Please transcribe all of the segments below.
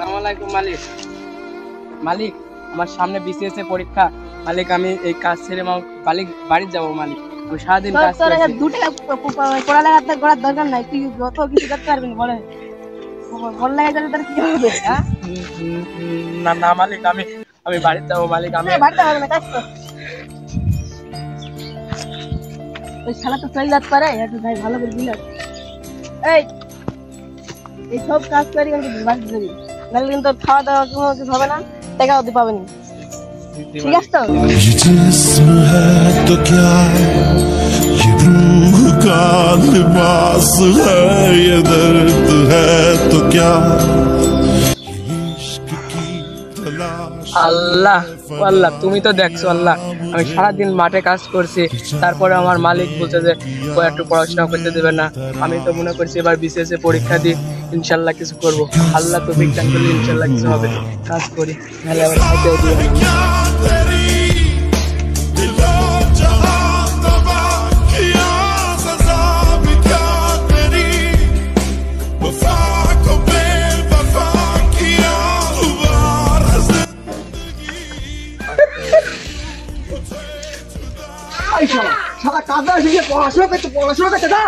আসসালামু আলাইকুম মালিক। মালিক, আমার সামনে বিসিএস এর পরীক্ষা। মালিক, আমি এই কাজ ছেড়ে মালিক বাড়ি যাব। মালিক, আমি সারাদিন কাজ করছি। 2 টাকা পড়ালেখা করার দরকার নাই, তুই যত কিছু করতে পারবি না। বলে বল লাগে তাহলে তোর কি হবে? না না মালিক, আমি বাড়ি যাব। মালিক, আমি বাড়িতে হবে না, কাজ কর। ওই শালা তো চলে যেতে পারে, একটু ভাই ভালো করে দিল। এই সব কাজ করি কিন্তু বাড়িতে যাবি, নাহলে কিন্তু খাওয়া দাওয়া কোনো কিছু হবে না, টাকাও দিতে পাবেন। ঠিক আছে তো? जिस्म है तो क्या है, ये रूह का लिबास है, ये दर्द है तो क्या, ये इश्क की तलाश। আল্লাহ আল্লাহ, তুমি তো দেখছো আল্লাহ, আমি সারাদিন মাঠে কাজ করছি, তারপরে আমার মালিক বলছে যে একটু পড়াশোনা করতে দেবে না। আমি তো মনে করছি এবার বিসিএস এ পরীক্ষা দিই, ইনশাল্লাহ কিছু করব। আল্লাহ তো বিজ্ঞান করলে ইনশাল্লাহ কিছু হবে। কাজ করি, নাহলে আবার খাইতেও দিবে না। সারা কাজে এসে পড়াশোনা করতে না।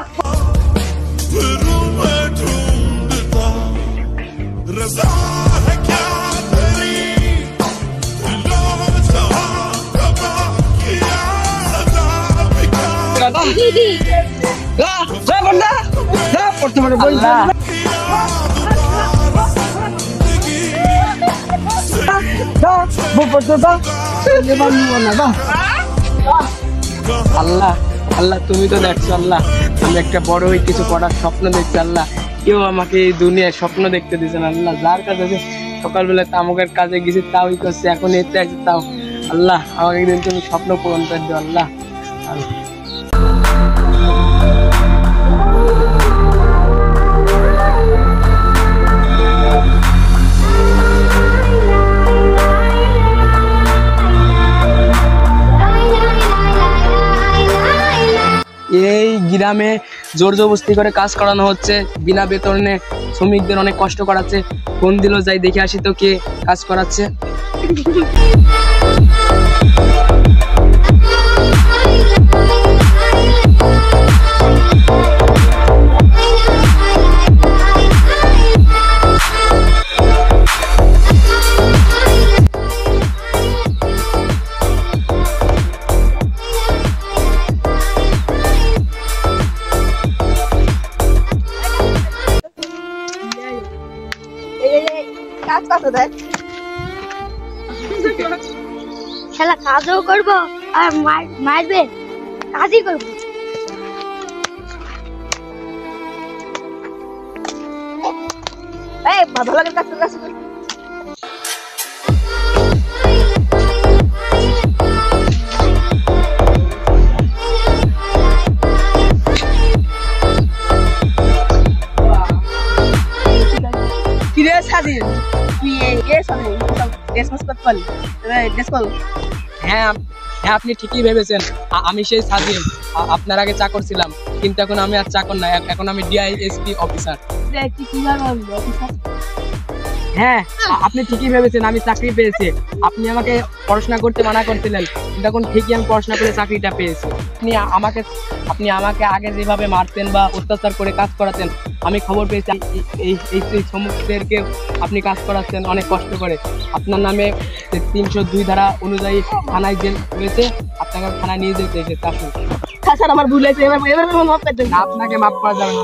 আল্লাহ আল্লাহ, তুমি তো দেখছো আল্লাহ, আমি একটা বড় হয়ে কিছু করার স্বপ্ন দেখছি আল্লাহ। কেউ আমাকে এই দুনিয়ায় স্বপ্ন দেখতে দিচ্ছে না আল্লাহ। যার কাছে সকালবেলা তামুকের কাজে গেছি তাওই করছে, এখন এতে আছে তাও। আল্লাহ, আমাকে একদিন তুমি স্বপ্ন পূরণ করে দিও আল্লাহ। এই গ্রামে জোর জবরদস্তি করে কাজ করানো হচ্ছে, বিনা বেতনে শ্রমিকদের অনেক কষ্ট করাচ্ছে। ফোন দিল, যাই দেখে আসি তো কে কাজ করাচ্ছে। খেলা কাজও করবো আর মারবে, কাজই করবো। ভালো লাগে কাজ করতে। হ্যাঁ, আপনি ঠিকই ভেবেছেন, আমি সেই সাজিদ, আপনার আগে চাকর ছিলাম, কিন্তু এখন আমি আর চাকর না, এখন আমি ডিআইএসপি অফিসার। হ্যাঁ, আপনি ঠিকই ভেবেছেন, আমি চাকরি পেয়েছি। আপনি আমাকে পড়াশোনা করতে মানা করছিলেন, কিন্তু এখন ঠিকই আমি পড়াশোনা করে চাকরিটা পেয়েছি। আপনি আমাকে আগে যেভাবে মারতেন বা অত্যাচার করে কাজ করাতেন, আমি খবর পেয়েছি এই শ্রমিকদেরকে আপনি কাজ করাচ্ছেন অনেক কষ্ট করে। আপনার নামে 302 ধারা অনুযায়ী থানায় জেল হয়েছে, আপনাকে থানায় নিয়ে যেতে এসেছে। আসুন। আমার ভুল হয়েছে, এবার মাফ করে দেন। আপনাকে মাফ করা যাবে না।